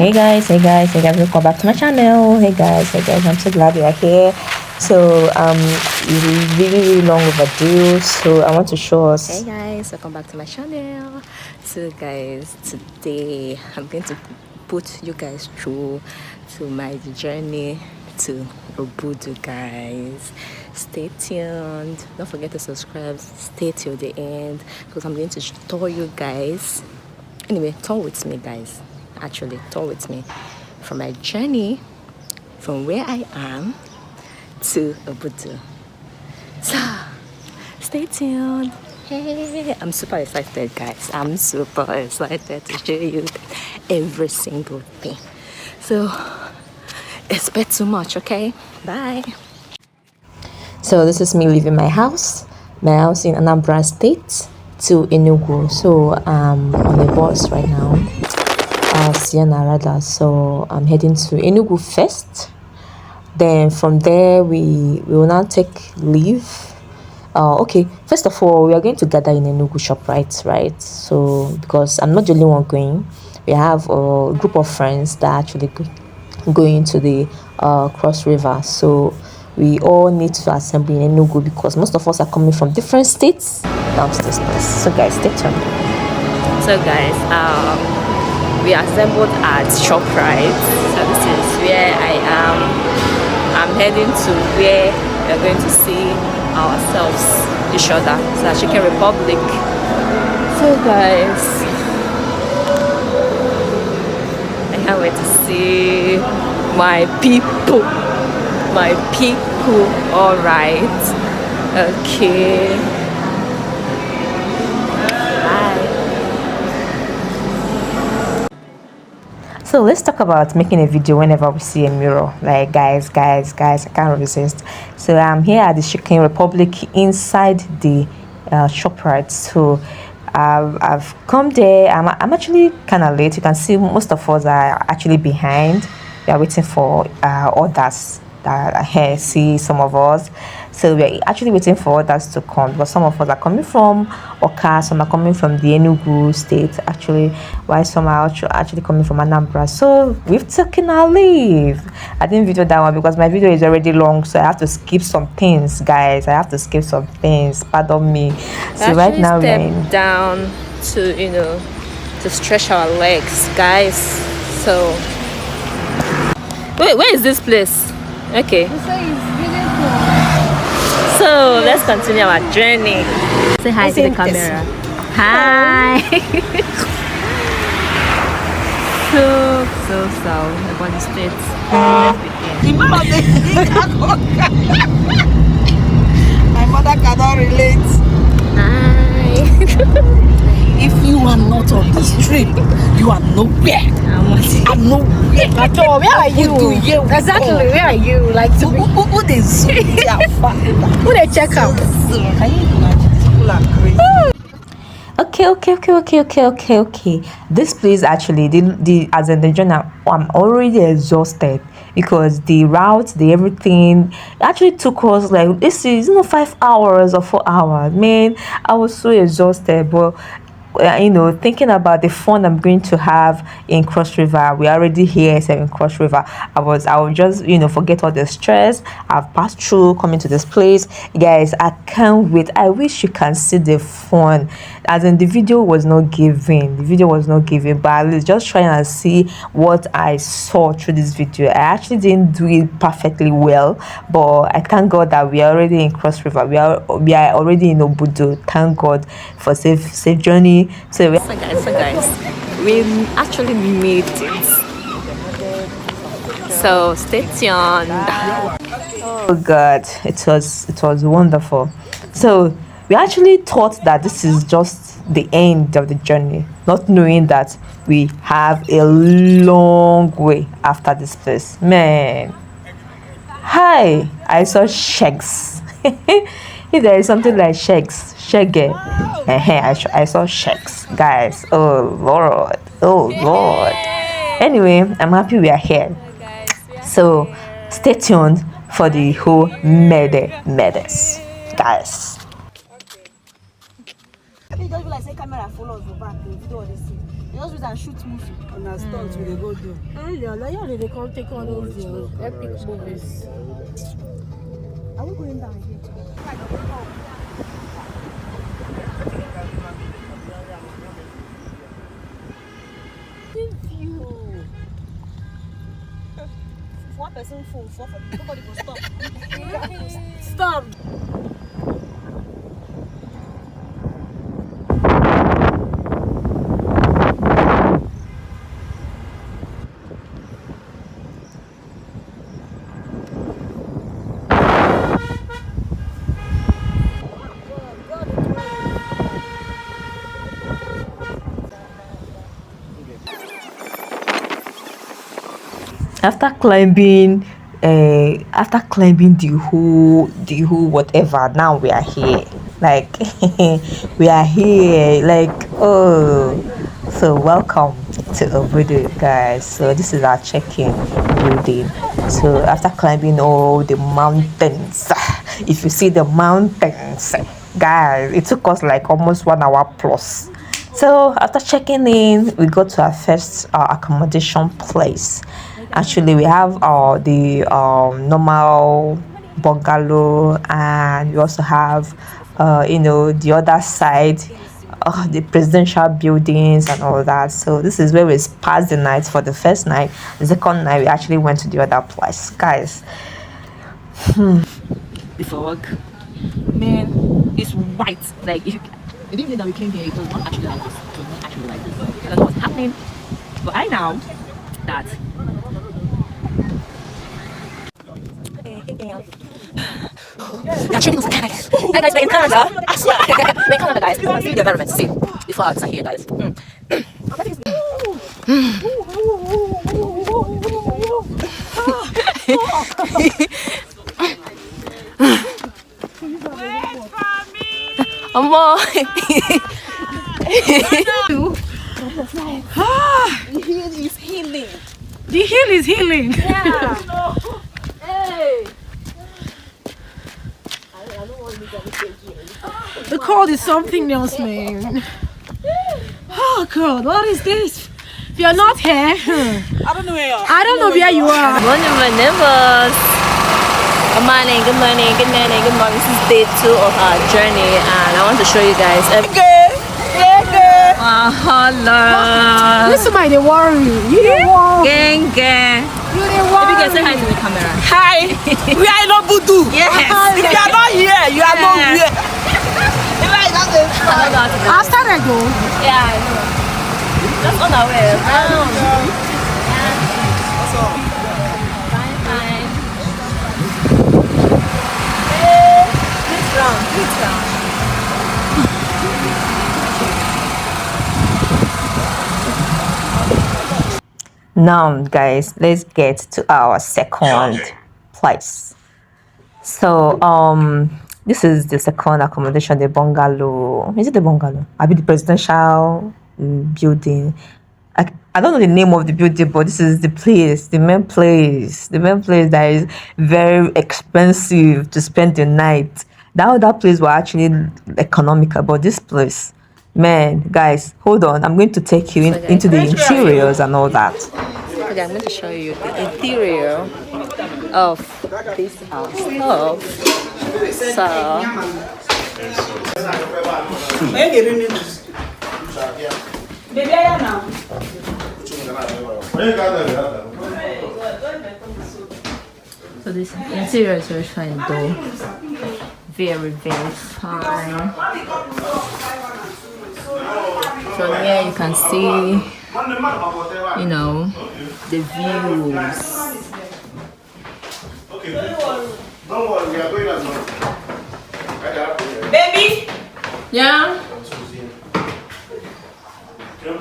Hey guys, welcome back to my channel. Hey guys, I'm so glad you are here. So it's really long overdue, so I want to show us. Hey guys, welcome back to my channel. So guys, today I'm going to put you guys through to my journey to Obudu. Guys, stay tuned, don't forget to subscribe, stay till the end because I'm going to tour you guys. Anyway, tour with me guys, tour with me from my journey from where I am to Obudu. So stay tuned. Hey, I'm super excited guys, I'm super excited to show you every single thing, so expect too much. Okay, bye. So this is me leaving my house in Anambra State to Enugu. So I'm on a bus right now, Sienna rather. So I'm heading to Enugu first. Then from there we will now take leave. Okay, first of all, we are going to gather in Enugu shop, right? So because I'm not the only one going, we have a group of friends that are actually going to the Cross River. So we all need to assemble in Enugu because most of us are coming from different states down to this place. So guys, stay tuned. So guys, we assembled at ShopRite. So this is where I am. I'm heading to where we're going to see ourselves, each other. So Chicken Republic. So guys, I can't wait to see my people. All right. Okay. Bye. So let's talk about making a video whenever we see a mirror. Like guys, I can't resist. So I'm here at the Chicken Republic inside the ShopRite. So I've come there. I'm actually kind of late. You can see most of us are actually behind. We are waiting for others. Here see some of us. So we're actually waiting for others to come because some of us are coming from Oka, some are coming from the Enugu state actually, while some are actually coming from Anambra. So we've taken our leave. I didn't video that one because my video is already long, so I have to skip some things, guys. Pardon me. So right now we're down to stretch our legs, guys. So wait, where is this place? Okay, so let's continue our journey. Say hi to the camera. Hi. so about the states. My mother cannot relate. Hi. If you are not on this trip, you are nowhere. I'm nowhere. At all. Where are you? Exactly. Where are you? Like who they zoom their fat? Who they check out? Can you imagine? These people are crazy. Okay. This place actually, as in the journey, I'm already exhausted because the route, the everything actually took us like 5 hours or 4 hours. Man, I was so exhausted, but thinking about the fun I'm going to have in Cross River. We're already here in Cross River. I will just forget all the stress I've passed through coming to this place. Guys, I can't wait. I wish you can see the fun, as in the video was not giving, but at least just trying to see what I saw through this video. I actually didn't do it perfectly well, but I thank God that we are already in Cross River. We are already in Obudu. Thank God for safe journey. So guys, we actually made it. So stay tuned. Oh God, it was wonderful. So we actually thought that this is just the end of the journey, not knowing that we have a long way after this place. Man, hi, I saw shakes. If there is something like shakes, shaggy, I saw shakes, guys. Oh Lord. Anyway, I'm happy we are here. So stay tuned for the whole madness, guys. just use and shoot movie. On a stunt we dey go do. Yeah, they can't take on those epic movies. Are we going down here together? One person phone, four for nobody will stop. Stop. After climbing the whole whatever, now we are here, like we are here, like, oh, so welcome to Obudu, guys. So this is our check-in building. So after climbing all the mountains, if you see the mountains, guys, it took us like almost 1 hour plus. So after checking in, we go to our first accommodation place. Actually, we have the normal bungalow, and we also have the other side, the presidential buildings and all that. So this is where we passed the night for the first night. The second night, we actually went to the other place, guys. Before work, man, it's white. Like if the evening that we came here, it was not actually like this. It was not actually like this. I don't know what's happening, but I know that. Actually, hey guys, we're in Canada. I swear, we're in Canada, guys. You can see the environment. See the flags are here, guys. The hill is healing. The hill is healing. Yeah. Hey. The cold is something else, man. Oh God, what is this? If you're not here, I don't know where you are. I don't know where you are. Morning, my neighbors. Good morning, good morning, good morning, good morning. This is day 2 of our journey, and I want to show you guys. Hello. This is my they worry. You don't worry. Gang, gang. You don't worry. You can say hi to the camera. Hi, we are in Obudu. Yes. If you are not here, you are not here. After I go. Yeah, I know. Just unaware. Fine, fine. Hey, this round. Now, guys, let's get to our second place. So, this is the second accommodation, the bungalow. Is it the bungalow? I mean, the presidential building. I don't know the name of the building, but this is the place, the main place that is very expensive to spend the night. That other place were actually economical, but this place, man, guys, hold on. I'm going to take you into the interiors and all that. Okay, I'm going to show you the interior of this house. So this interior is very fine though. Very, very fine. From here you can see, the views. Don't worry, we are going as well. Baby. Yeah. No,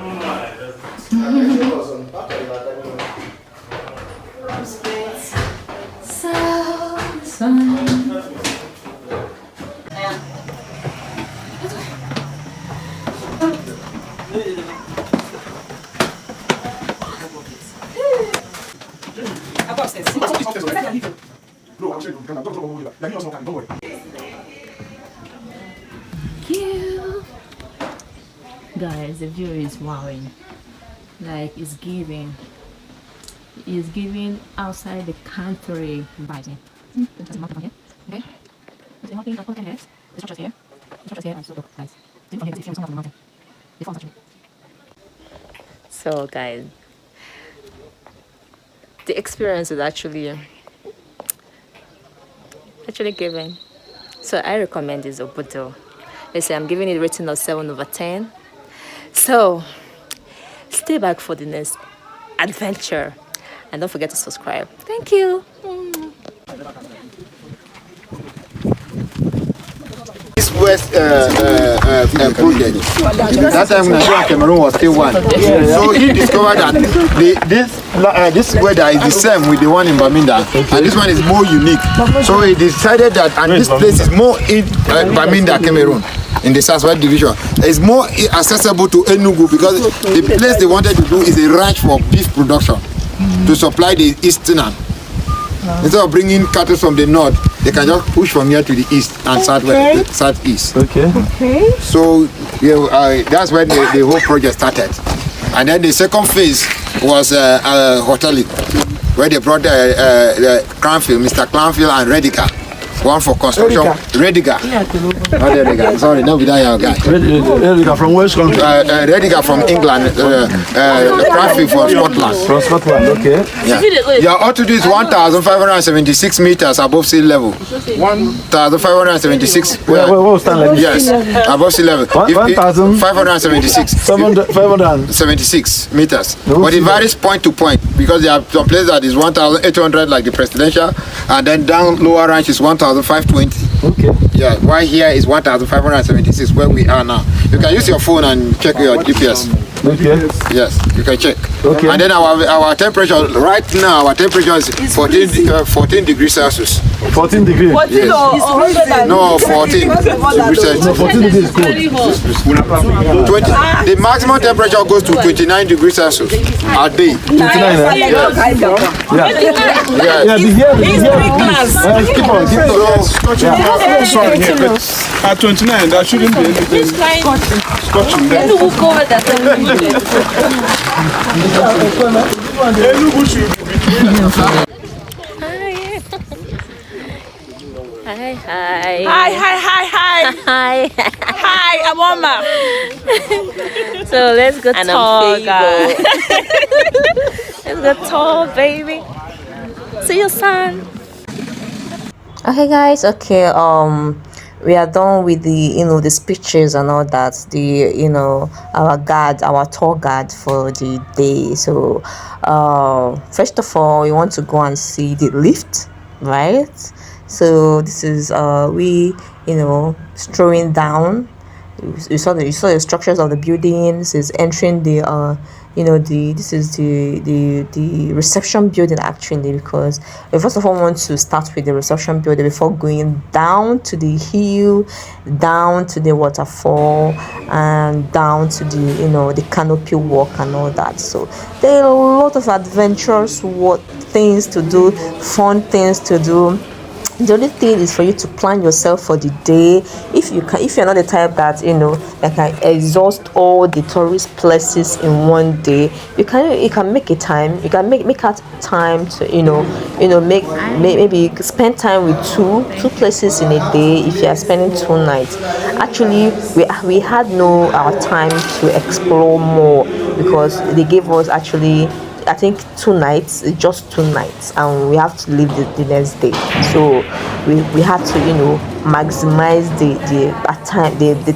I'm saying, don't worry. Guys, the view is wowing. like it's giving outside the country vibes. There's a market on here. Okay. There's nothing that here. The structures here. The structures here are so dope, guys. See from here, it's from the mountain. The falls actually. So guys, the experience is actually given. So I recommend this Obudu. They say I'm giving it a rating of 7/10. So stay back for the next adventure and don't forget to subscribe. Thank you. This West project. That time Nigeria and Cameroon was still one. So he discovered that this weather is the same with the one in Baminda, and this one is more unique. So he decided that, and this place is more in Baminda, Cameroon, in the Southwest Division. It's more accessible to Enugu because the place they wanted to do is a ranch for beef production to supply the eastern. Instead of bringing cattle from the north, they can just push from here to the east and southwest, southeast. Okay. So yeah, that's when the whole project started. And then the second phase was hotelic, where they brought Cranfield, Mr. Cranfield and Rediger. One for construction. Rediger. Not Rediger. Sorry, no, without your guy. Rediger from West Country? Rediger from England. Cranfield from Scotland. From Scotland, okay. Yeah, altitude is 1,576 meters above sea level. 1,576. What was that like? Yes, above sea level. 1,576. 576 meters. No, But it varies point to point because there are some places that is 1,800 like the presidential, and then down lower range is 1,520. Okay. Yeah, why here is 1,576 where we are now. You can use your phone and check your GPS. Okay. Yes, you can check. Okay. And then our temperature right now, our temperature is 14 degrees Celsius. 14 degrees. Yes. No, 14 degrees Celsius. No, 14 degrees is cold. 20, the maximum temperature goes to 29 degrees Celsius a day. 29, eh? Yeah, the here. Keep on. Sorry, yeah, but at 29, there shouldn't be anything scotching there. Enugu should be between us. Hi. Hi, I'm Oma. So let's go tall, guys. Let's go tall, baby. See you, son. Okay, guys. Okay. We are done with the the speeches and all that. Our tour guide for the day. So first of all, we want to go and see the lift, right? So this is we strolling down. You saw the structures of the buildings. Is entering the this is the reception building actually, because we first of all want to start with the reception building before going down to the hill, down to the waterfall, and down to the canopy walk and all that. So there are a lot of adventures, things to do, fun things to do. The only thing is for you to plan yourself for the day. If you're not the type that that can exhaust all the tourist places in one day, you can make a time. You can make out time to maybe spend time with two places in a day. If you are spending 2 nights, actually we had our time to explore more because they gave us actually, I think 2 nights, just 2 nights, and we have to leave the next day. So we had to maximize the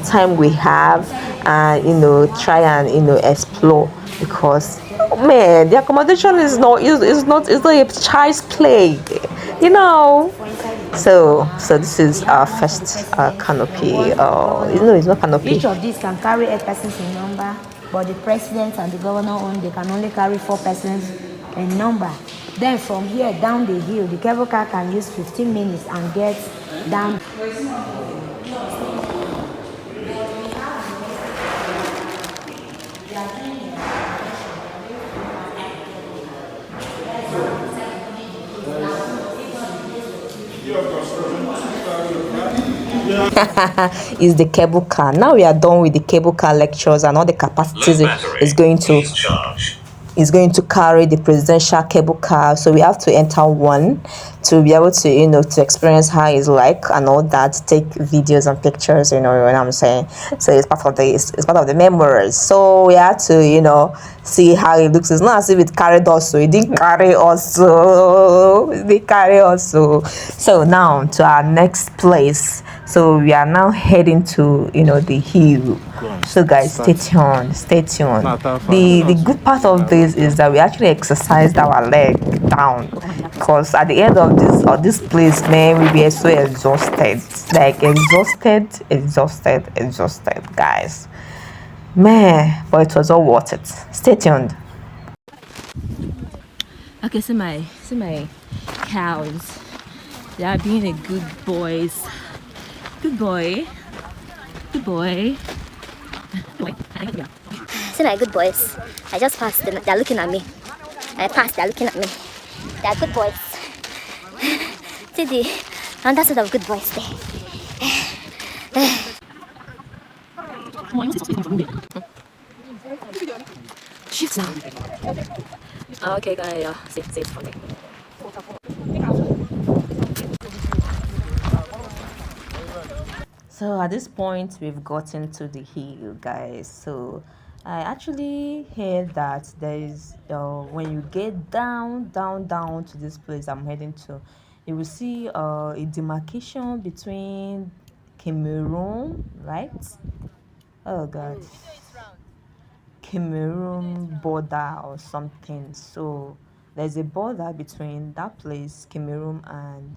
time we have, and try and explore, because man, the accommodation is not a child's play, So this is our first canopy. It's not canopy. Each of these can carry 8 persons in number, but the president and the governor they can only carry 4 persons in number. Then from here down the hill, the cable car can use 15 minutes and get down. is the cable car. Now we are done with the cable car lectures and all the capacities is going to carry the presidential cable car. So we have to enter one to be able to, to experience how it's like and all that, take videos and pictures, what I'm saying. So it's part of the memories. So we have to, see how it looks. It's not as if it carried us, so it didn't carry us, so it didn't carry us. So now to our next place. So we are now heading to the hill. So guys, stay tuned. The good part of this is that we actually exercised our leg down, because at the end of this place, man, we were so exhausted, like exhausted, guys, man, but it was all worth it. Stay tuned. Okay, see my cows. They are being a good boys. Good boy. See my good boys. I just passed them. They're looking at me. I passed. They're looking at me. They are good boys. See the other side of good boys there. Shift now. Okay, guys. Yeah. Sit for me. So at this point, we've gotten to the hill, guys. So I actually heard that there is, when you get down to this place I'm heading to, you will see a demarcation between Cameroon, right? Oh God, Cameroon border or something. So there's a border between that place, Cameroon, and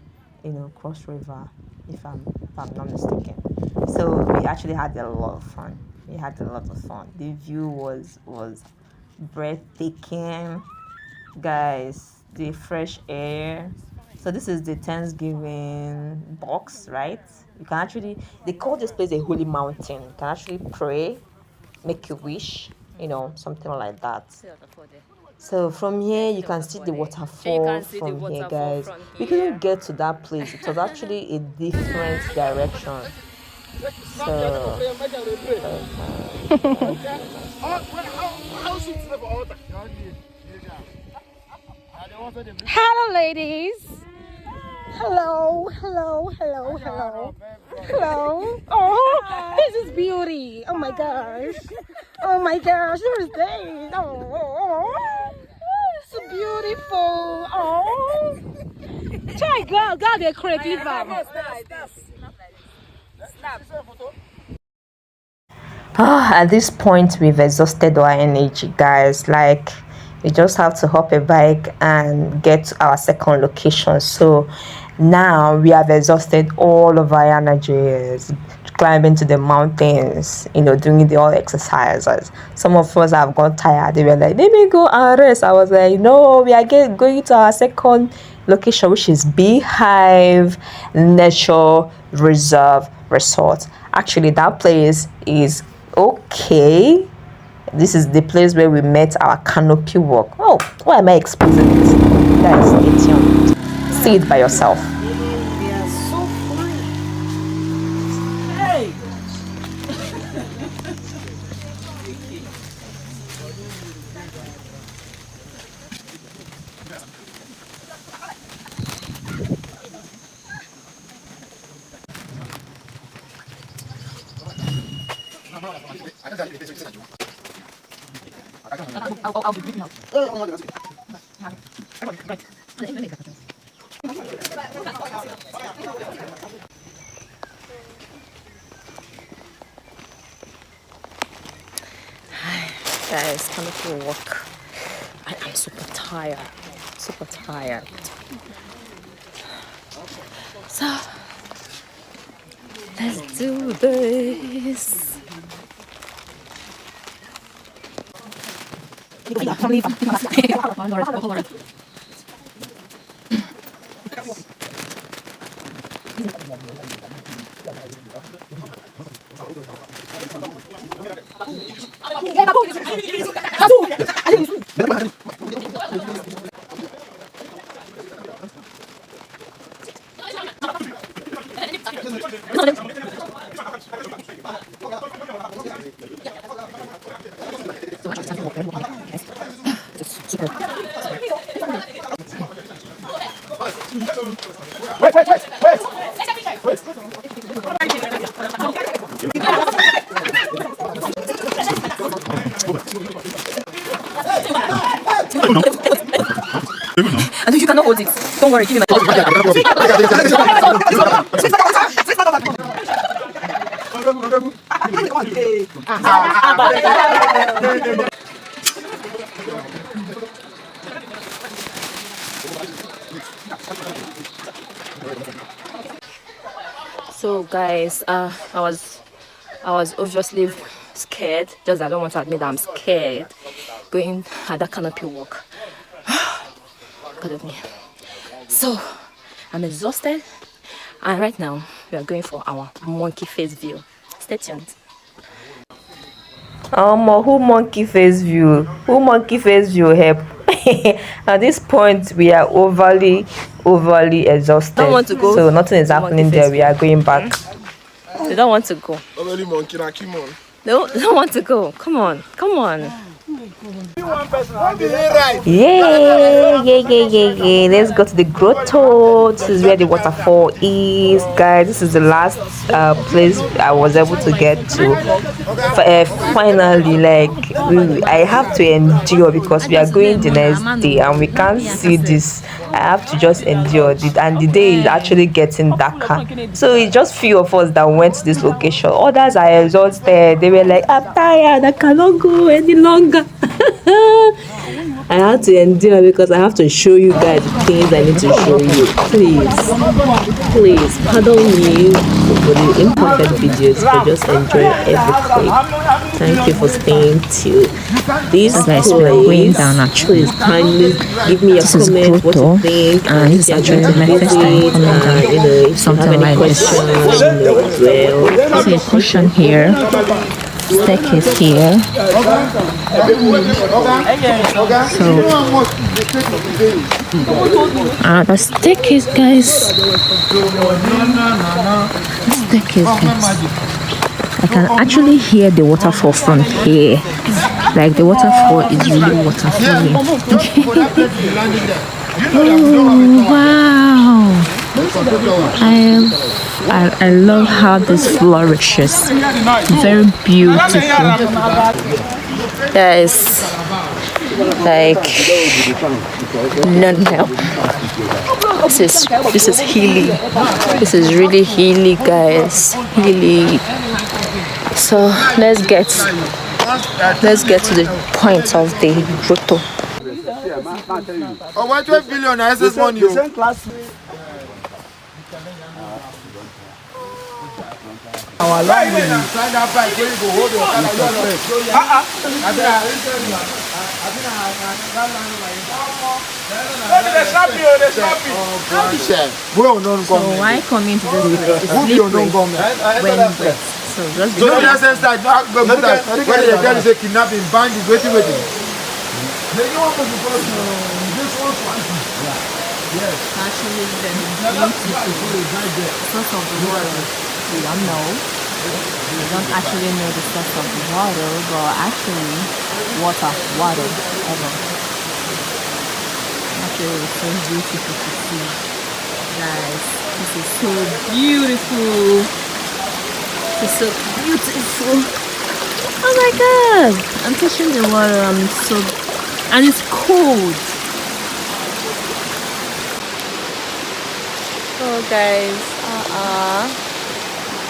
Cross River, if I'm not mistaken. So we actually had a lot of fun. The view was breathtaking, guys. The fresh air. So this is the Thanksgiving box, right? You can actually, they call this place a holy mountain. You can actually pray, make a wish, something like that. So from here you can see the waterfall from here, guys. We couldn't get to that place. It was actually a different direction. So Hello, ladies. Hello. Oh, this is beauty. Oh my gosh. Where is this? Oh, so beautiful. Oh, try girl, they're correctly bad. at this point we've exhausted our energy, guys. Like, we just have to hop a bike and get to our second location. So now we have exhausted all of our energies climbing to the mountains, doing the all exercises. Some of us have gone tired. They were like, let me go and rest. I was like, no, we are going to our second location, which is Beehive Nature Reserve Resort. Actually, that place is okay. This is the place where we met our Canopy walk. Oh, why am I exposing it? Guys, stay tuned. See it by yourself. I'll be bringing out. Guys, coming to work. I am super tired. So let's do this. And if you cannot hold it, don't worry, give me So guys, I was obviously scared. Just I don't want to admit that I'm scared going at that canopy walk. God of me. So I'm exhausted, and right now we are going for our monkey face view. Stay tuned. Who monkey face view? Who monkey face view help? At this point, we are overly exhausted. Don't want to go. So nothing is happening there. We are going back. They don't want to go. Only monkey, now come on. They don't want to go. Come on, come on. Yeah. Let's go to the grotto. This is where the waterfall is, guys. This is the last place I was able to get to. Finally, I have to endure because we are going the next day and we can't see this. I have to just endure it, and the day is actually getting darker. So it's just few of us that went to this location. Others are exhausted. They were like, I'm tired, I cannot go any longer. I have to endure because I have to show you guys the things I need to show you. Please pardon me for the imperfect videos, but just enjoy everything. Thank you for staying till this place. Please kindly give me a comment what you think, and if you are going to visit, if you have any questions, well. See a cushion here. Staircase here. The staircase, guys. I can actually hear the waterfall from here. Like the waterfall is really waterfalling. Oh wow! I love how this flourishes. Very beautiful. Guys, like no. This is hilly. This is really hilly, guys. Hilly. So let's get to the point of the grotto. Oh, what 12 billion SS money? Our line is inside that pipe where you go hold your car. So why come into this place? It's slippery when wet. So just be when they tell you say kidnapping, bandit, waiting. Actually, the source of the water, we don't know. We don't actually know the source of the water, but actually, water, ever. Actually, it's so beautiful to see. Guys, this is so beautiful. It's so beautiful. Oh my god! I'm touching the water, and it's cold. Oh guys, I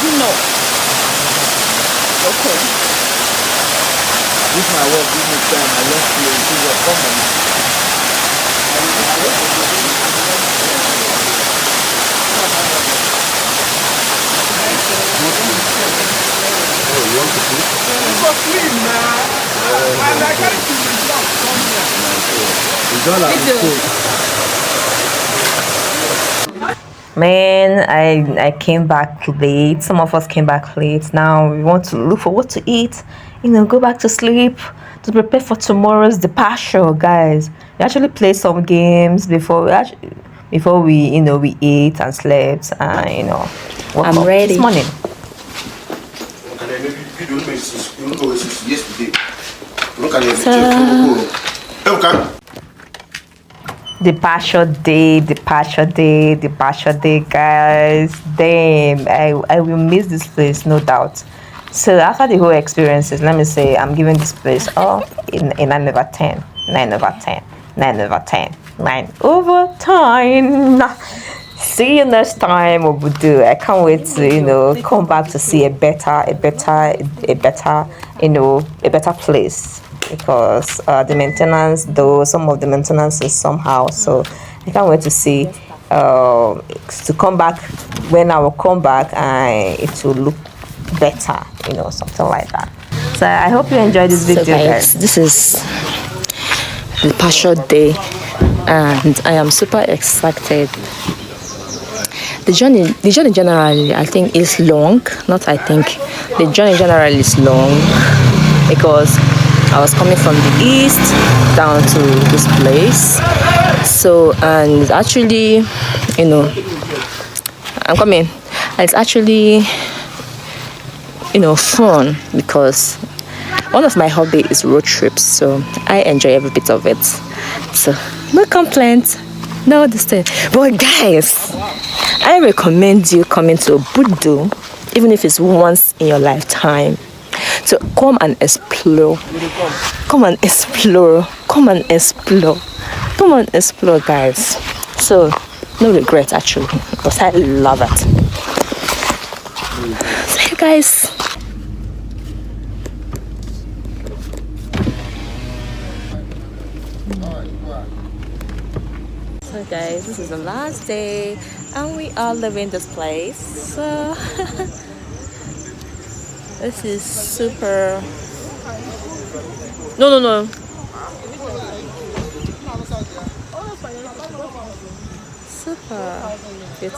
didn't know. Okay. This my work, this my time. I left you and see what comes. Man, I came back late. Some of us came back late. Now we want to look for what to eat. Go back to sleep to prepare for tomorrow's departure, guys. We actually played some games before we ate and slept and woke I'm up ready. this morning. Departure day, guys. Damn, I will miss this place, no doubt. So after the whole experiences, let me say I'm giving this place in 9 over 10. 9 over 10. 9 over 10. 9 over 10. See you next time, Obudu. I can't wait to come back to see a better place, because the maintenance, though some of the maintenance is somehow, so I can't wait to see to come back. When I will come back, it will look better, something like that. So I hope you enjoyed this video, guys. This is the partial day and I am super excited. The journey generally, I think, is long. The journey generally is long because I was coming from the east down to this place. So, and actually, I'm coming. It's actually, fun because one of my hobby is road trips. So I enjoy every bit of it. So no complaints, no disturb. But guys, I recommend you coming to Obudu, even if it's once in your lifetime, to come and explore. Come and explore, guys. So no regret, actually, because I love it. So you guys. So guys, this is the last day and we are leaving this place. So this is super. No. Super.